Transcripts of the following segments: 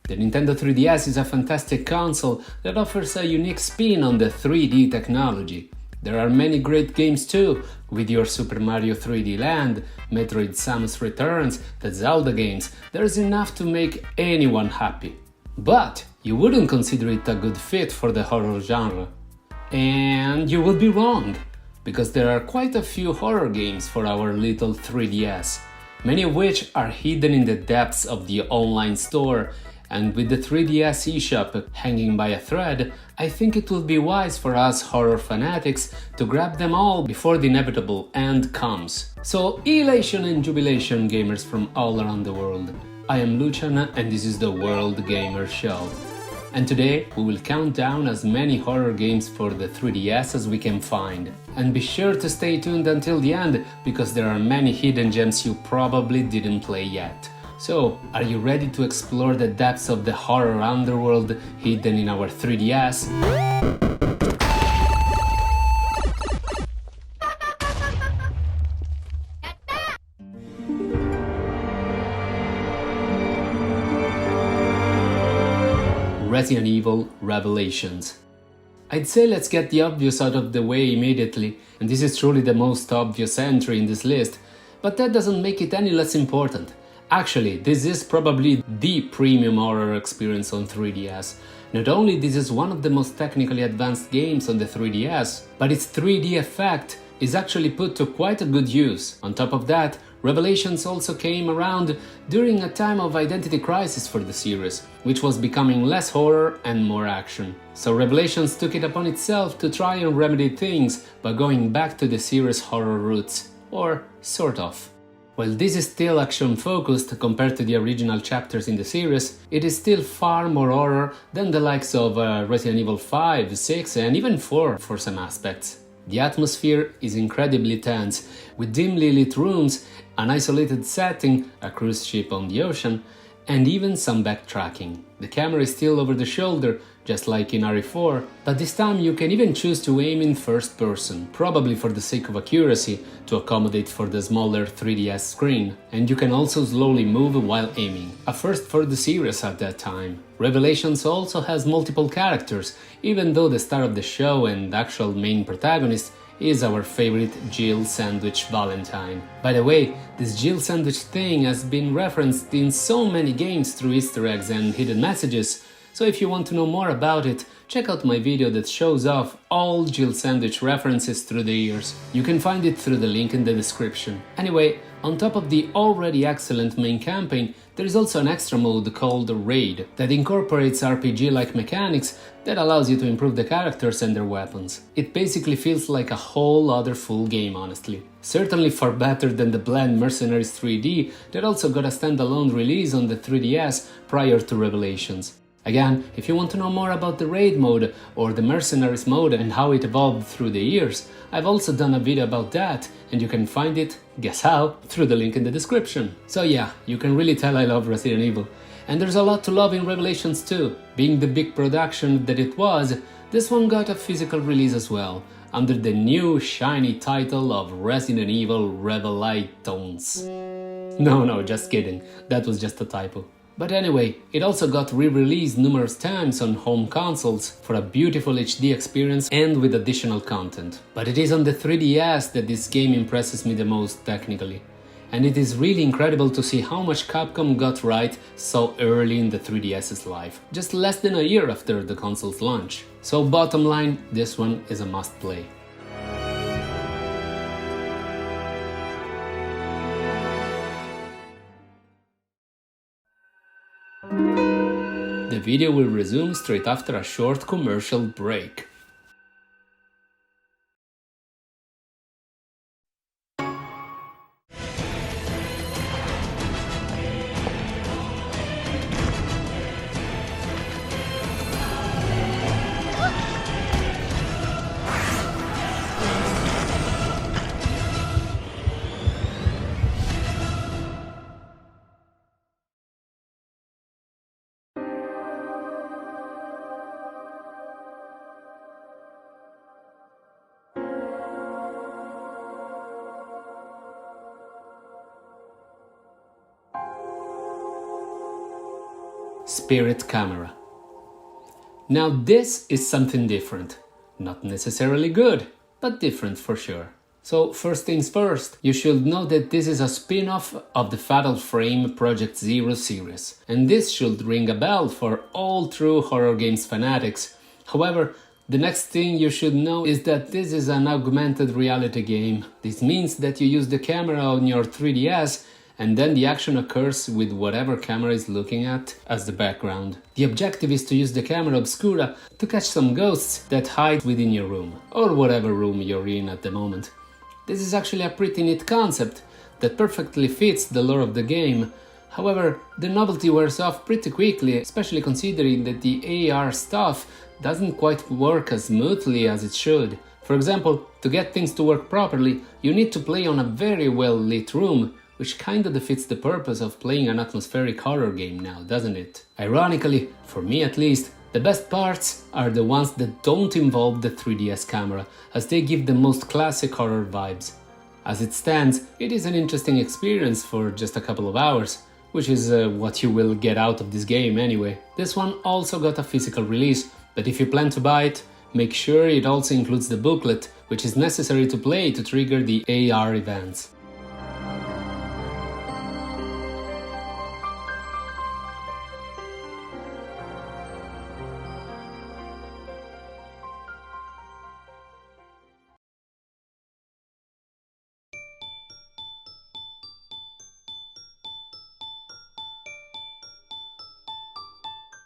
The Nintendo 3DS is a fantastic console that offers a unique spin on the 3D technology. There are many great games too, with your Super Mario 3D Land, Metroid Samus Returns, the Zelda games. There's enough to make anyone happy. But you wouldn't consider it a good fit for the horror genre. And you would be wrong, because there are quite a few horror games for our little 3DS, many of which are hidden in the depths of the online store. And with the 3DS eShop hanging by a thread, I think it will be wise for us horror fanatics to grab them all before the inevitable end comes. So, elation and jubilation, gamers from all around the world. I am Lucian and this is the World Gamer Show. And today we will count down as many horror games for the 3DS as we can find. And be sure to stay tuned until the end, because there are many hidden gems you probably didn't play yet. So, are you ready to explore the depths of the horror underworld hidden in our 3DS? Resident Evil Revelations. I'd say let's get the obvious out of the way immediately, and this is truly the most obvious entry in this list, but that doesn't make it any less important. Actually, this is probably the premium horror experience on 3DS. Not only this is one of the most technically advanced games on the 3DS, but its 3D effect is actually put to quite a good use. On top of that, Revelations also came around during a time of identity crisis for the series, which was becoming less horror and more action. So Revelations took it upon itself to try and remedy things by going back to the series' horror roots, or sort of. While this is still action-focused compared to the original chapters in the series, it is still far more horror than the likes of Resident Evil 5, 6 and even 4 for some aspects. The atmosphere is incredibly tense, with dimly lit rooms, an isolated setting, a cruise ship on the ocean, and even some backtracking. The camera is still over the shoulder, just like in RE4, but this time you can even choose to aim in first person, probably for the sake of accuracy, to accommodate for the smaller 3DS screen, and you can also slowly move while aiming, a first for the series at that time. Revelations also has multiple characters, even though the star of the show and actual main protagonist is our favorite Jill Sandwich Valentine. By the way, this Jill Sandwich thing has been referenced in so many games through Easter eggs and hidden messages, so if you want to know more about it, check out my video that shows off all Jill Sandwich references through the years. You can find it through the link in the description. Anyway, on top of the already excellent main campaign, there is also an extra mode called Raid that incorporates RPG-like mechanics that allows you to improve the characters and their weapons. It basically feels like a whole other full game, honestly. Certainly far better than the bland Mercenaries 3D that also got a standalone release on the 3DS prior to Revelations. Again, if you want to know more about the Raid mode or the Mercenaries mode and how it evolved through the years, I've also done a video about that, and you can find it, guess how, through the link in the description. So yeah, you can really tell I love Resident Evil. And there's a lot to love in Revelations too. Being the big production that it was, this one got a physical release as well, under the new shiny title of Resident Evil Revelations. No, just kidding, that was just a typo. But anyway, it also got re-released numerous times on home consoles for a beautiful HD experience and with additional content. But it is on the 3DS that this game impresses me the most technically. And it is really incredible to see how much Capcom got right so early in the 3DS's life, just less than a year after the console's launch. So bottom line, this one is a must-play. The video will resume straight after a short commercial break. Spirit camera. Now this is something different. Not necessarily good, but different for sure. So first things first, you should know that this is a spin-off of the Fatal Frame Project Zero series, and this should ring a bell for all true horror games fanatics. However, the next thing you should know is that this is an augmented reality game. This means that you use the camera on your 3DS and then the action occurs with whatever camera is looking at as the background. The objective is to use the camera obscura to catch some ghosts that hide within your room, or whatever room you're in at the moment. This is actually a pretty neat concept that perfectly fits the lore of the game. However, the novelty wears off pretty quickly, especially considering that the AR stuff doesn't quite work as smoothly as it should. For example, to get things to work properly, you need to play on a very well lit room, which kinda defeats the purpose of playing an atmospheric horror game now, doesn't it? Ironically, for me at least, the best parts are the ones that don't involve the 3DS camera, as they give the most classic horror vibes. As it stands, it is an interesting experience for just a couple of hours, which is what you will get out of this game anyway. This one also got a physical release, but if you plan to buy it, make sure it also includes the booklet, which is necessary to play to trigger the AR events.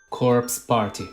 Corpse Party.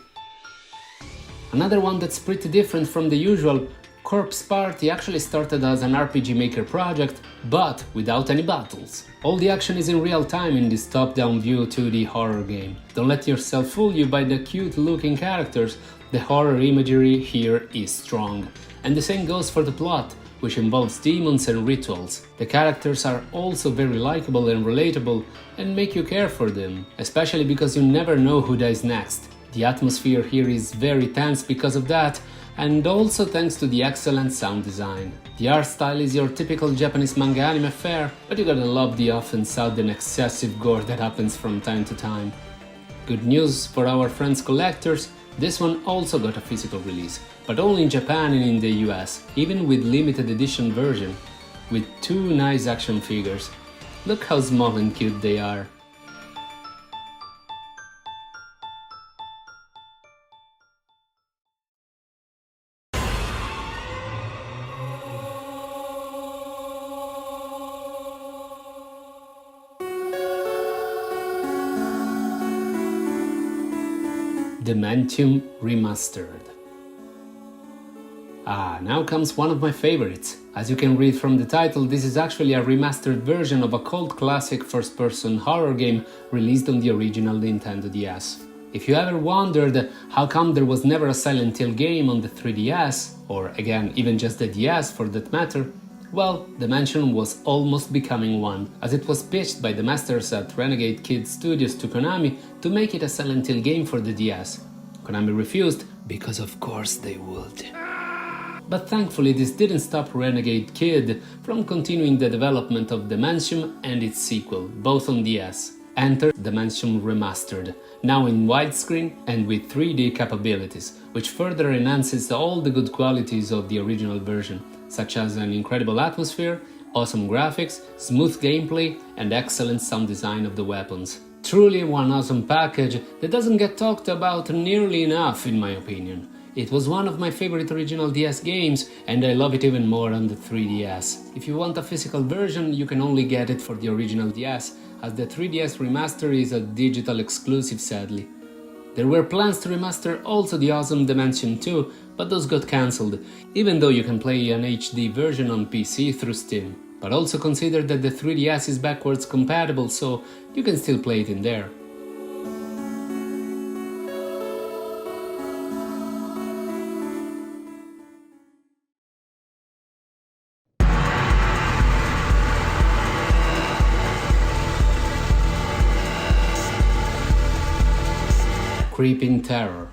Another one that's pretty different from the usual. Corpse Party actually started as an RPG Maker project, but without any battles. All the action is in real time in this top-down view 2D horror game. Don't let yourself fool you by the cute-looking characters. The horror imagery here is strong. And the same goes for the plot, which involves demons and rituals. The characters are also very likable and relatable and make you care for them, especially because you never know who dies next. The atmosphere here is very tense because of that, and also thanks to the excellent sound design. The art style is your typical Japanese manga anime fare, but you gotta love the often sudden excessive gore that happens from time to time. Good news for our friends collectors, this one also got a physical release, but only in Japan and in the US, even with limited edition version, with 2 nice action figures. Look how small and cute they are. Dementium Remastered. Now comes one of my favorites. As you can read from the title, this is actually a remastered version of a cult classic first-person horror game released on the original Nintendo DS. If you ever wondered how come there was never a Silent Hill game on the 3DS, or again, even just the DS for that matter, well, Dementium was almost becoming one, as it was pitched by the masters at Renegade Kid Studios to Konami to make it a Silent Hill game for the DS. Konami refused, because of course they would. But thankfully this didn't stop Renegade Kid from continuing the development of Dementium and its sequel, both on DS. Enter Dementium Remastered, now in widescreen and with 3D capabilities, which further enhances all the good qualities of the original version, such as an incredible atmosphere, awesome graphics, smooth gameplay, and excellent sound design of the weapons. Truly one awesome package that doesn't get talked about nearly enough in my opinion. It was one of my favorite original DS games, and I love it even more on the 3DS. If you want a physical version, you can only get it for the original DS, as the 3DS remaster is a digital exclusive sadly. There were plans to remaster also the awesome Dementium 2, but those got cancelled, even though you can play an HD version on PC through Steam. But also consider that the 3DS is backwards compatible, so you can still play it in there. Creeping Terror.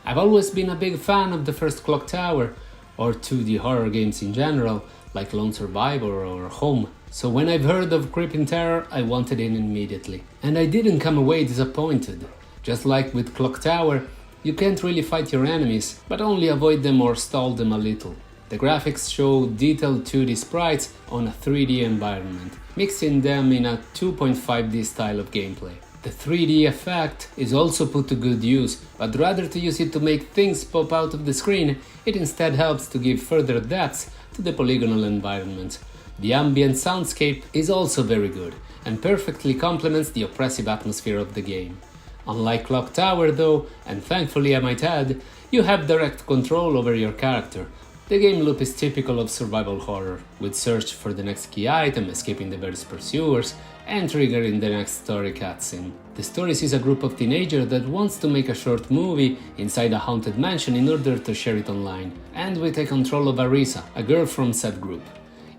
I've always been a big fan of the first Clock Tower, or 2D horror games in general, like Lone Survivor or Home. So when I've heard of Creeping Terror, I wanted it immediately. And I didn't come away disappointed. Just like with Clock Tower, you can't really fight your enemies, but only avoid them or stall them a little. The graphics show detailed 2D sprites on a 3D environment, mixing them in a 2.5D style of gameplay. The 3D effect is also put to good use, but rather to use it to make things pop out of the screen, it instead helps to give further depth to the polygonal environment. The ambient soundscape is also very good, and perfectly complements the oppressive atmosphere of the game. Unlike Clock Tower though, and thankfully I might add, you have direct control over your character. The game loop is typical of survival horror, with search for the next key item, escaping the various pursuers, and triggering the next story cutscene. The story sees a group of teenagers that wants to make a short movie inside a haunted mansion in order to share it online, and we take control of Arisa, a girl from said group.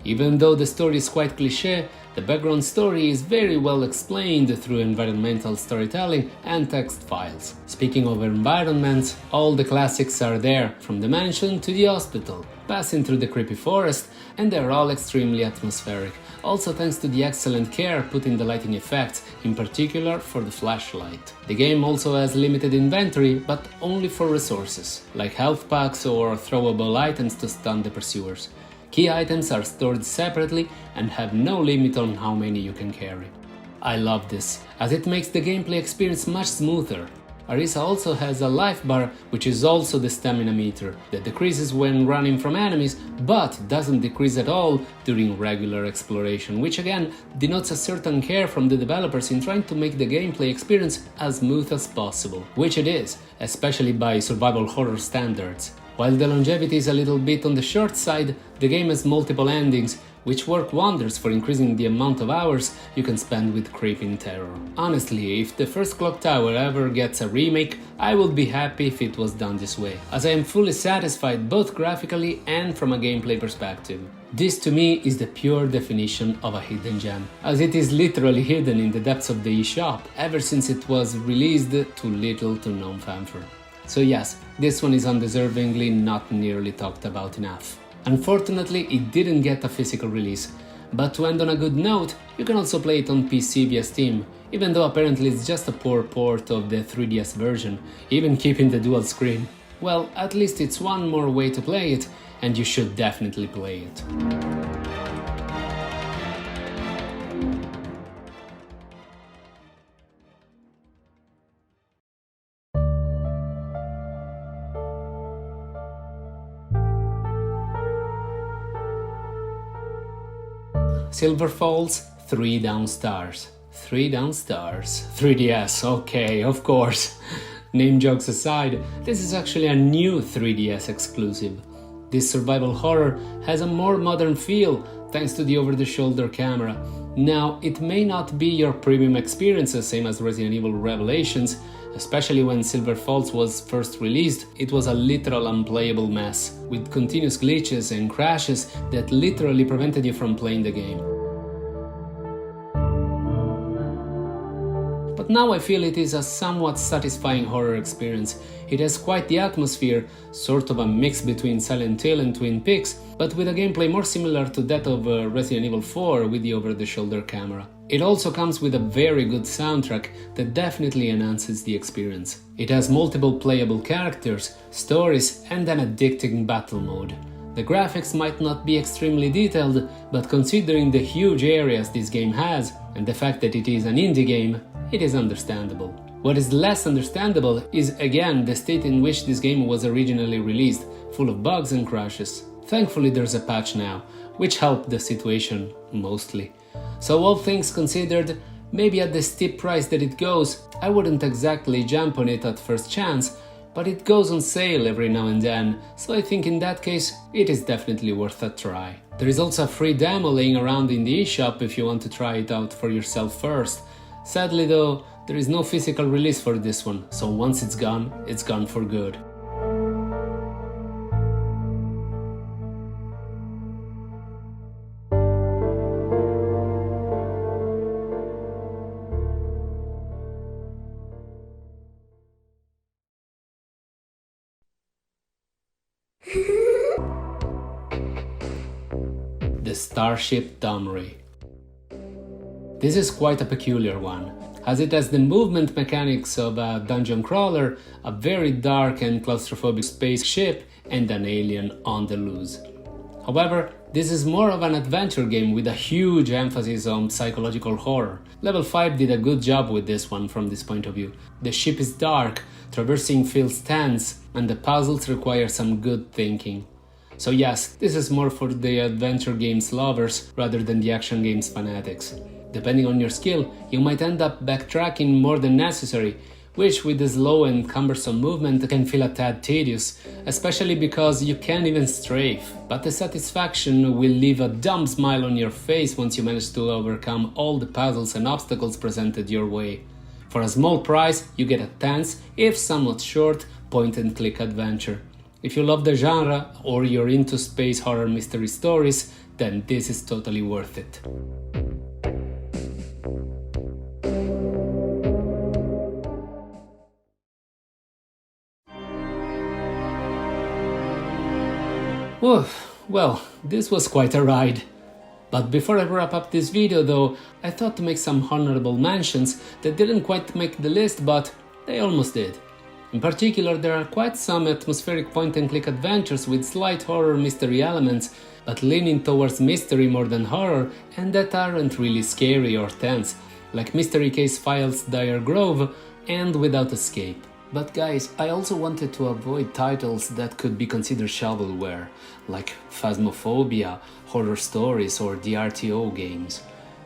Even though the story is quite cliché, the background story is very well explained through environmental storytelling and text files. Speaking of environments, all the classics are there, from the mansion to the hospital, passing through the creepy forest, and they're all extremely atmospheric, also thanks to the excellent care put in the lighting effects, in particular for the flashlight. The game also has limited inventory, but only for resources, like health packs or throwable items to stun the pursuers. Key items are stored separately and have no limit on how many you can carry. I love this, as it makes the gameplay experience much smoother. Arisa also has a life bar, which is also the stamina meter, that decreases when running from enemies, but doesn't decrease at all during regular exploration, which again denotes a certain care from the developers in trying to make the gameplay experience as smooth as possible, which it is, especially by survival horror standards. While the longevity is a little bit on the short side, the game has multiple endings, which work wonders for increasing the amount of hours you can spend with Creeping Terror. Honestly, if the first Clock Tower ever gets a remake, I would be happy if it was done this way, as I am fully satisfied both graphically and from a gameplay perspective. This to me is the pure definition of a hidden gem, as it is literally hidden in the depths of the eShop ever since it was released to little to no fanfare. So yes, this one is undeservingly not nearly talked about enough. Unfortunately, it didn't get a physical release, but to end on a good note, you can also play it on PC via Steam, even though apparently it's just a poor port of the 3DS version, even keeping the dual screen. Well, at least it's one more way to play it, and you should definitely play it. Silver Falls, 3 down stars. 3 down stars. 3DS, okay, of course. Name jokes aside, this is actually a new 3DS exclusive. This survival horror has a more modern feel thanks to the over-the-shoulder camera. Now, it may not be your premium experience the same as Resident Evil Revelations, especially when Silver Falls was first released. It was a literal unplayable mess, with continuous glitches and crashes that literally prevented you from playing the game. But now I feel it is a somewhat satisfying horror experience. It has quite the atmosphere, sort of a mix between Silent Hill and Twin Peaks, but with a gameplay more similar to that of Resident Evil 4 with the over-the-shoulder camera. It also comes with a very good soundtrack that definitely enhances the experience. It has multiple playable characters, stories, and an addicting battle mode. The graphics might not be extremely detailed, but considering the huge areas this game has, and the fact that it is an indie game, it is understandable. What is less understandable is again the state in which this game was originally released, full of bugs and crashes. Thankfully there's a patch now, which helped the situation mostly. So all things considered, maybe at the steep price that it goes, I wouldn't exactly jump on it at first chance, but it goes on sale every now and then, so I think in that case it is definitely worth a try. There is also a free demo laying around in the eShop if you want to try it out for yourself first. Sadly though, there is no physical release for this one, so once it's gone for good. the Starship Domri. This is quite a peculiar one, as it has the movement mechanics of a dungeon crawler, a very dark and claustrophobic spaceship, and an alien on the loose. However, this is more of an adventure game with a huge emphasis on psychological horror. Level 5 did a good job with this one from this point of view. The ship is dark, traversing feels tense, and the puzzles require some good thinking. So yes, this is more for the adventure games lovers rather than the action games fanatics. Depending on your skill, you might end up backtracking more than necessary, which with the slow and cumbersome movement can feel a tad tedious, especially because you can't even strafe, but the satisfaction will leave a dumb smile on your face once you manage to overcome all the puzzles and obstacles presented your way. For a small price, you get a tense, if somewhat short, point-and-click adventure. If you love the genre, or you're into space horror mystery stories, then this is totally worth it. Well, this was quite a ride. But before I wrap up this video though, I thought to make some honorable mentions that didn't quite make the list, but they almost did. In particular, there are quite some atmospheric point-and-click adventures with slight horror mystery elements, but leaning towards mystery more than horror, and that aren't really scary or tense, like Mystery Case Files Dire Grove and Without Escape. But guys, I also wanted to avoid titles that could be considered shovelware, like Phasmophobia, Horror Stories or the RTO games.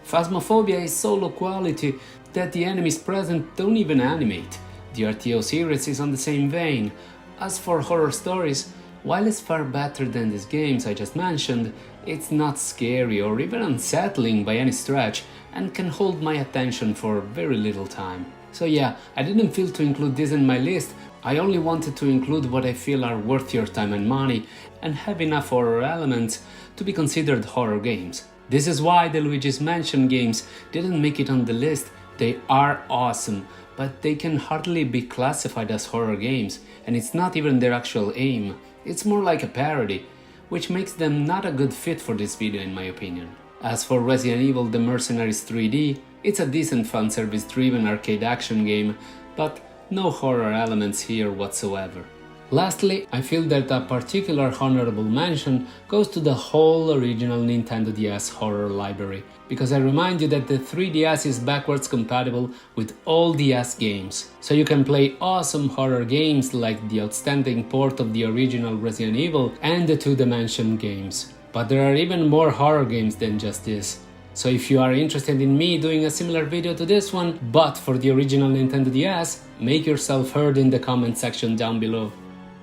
Phasmophobia is so low quality that the enemies present don't even animate. The RTO series is on the same vein. As for Horror Stories, while it's far better than these games I just mentioned, it's not scary or even unsettling by any stretch and can hold my attention for very little time. So yeah, I didn't feel to include this in my list, I only wanted to include what I feel are worth your time and money and have enough horror elements to be considered horror games. This is why the Luigi's Mansion games didn't make it on the list. They are awesome, but they can hardly be classified as horror games, and it's not even their actual aim. It's more like a parody, which makes them not a good fit for this video in my opinion. As for Resident Evil The Mercenaries 3D, it's a decent fanservice-driven arcade action game, but no horror elements here whatsoever. Lastly, I feel that a particular honorable mention goes to the whole original Nintendo DS horror library, because I remind you that the 3DS is backwards compatible with all DS games, so you can play awesome horror games like the outstanding port of the original Resident Evil and the 2D games. But there are even more horror games than just this. So if you are interested in me doing a similar video to this one, but for the original Nintendo DS, make yourself heard in the comment section down below.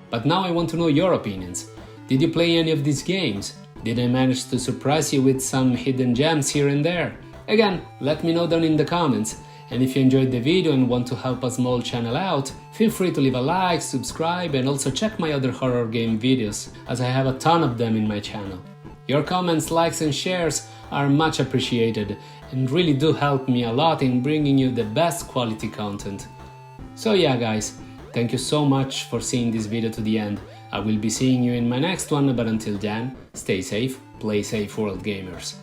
But now I want to know your opinions. Did you play any of these games? Did I manage to surprise you with some hidden gems here and there? Again, let me know down in the comments. And if you enjoyed the video and want to help a small channel out, feel free to leave a like, subscribe, and also check my other horror game videos, as I have a ton of them in my channel. Your comments, likes and shares are much appreciated and really do help me a lot in bringing you the best quality content. So yeah guys, thank you so much for seeing this video to the end. I will be seeing you in my next one, but until then, stay safe, play safe, world gamers.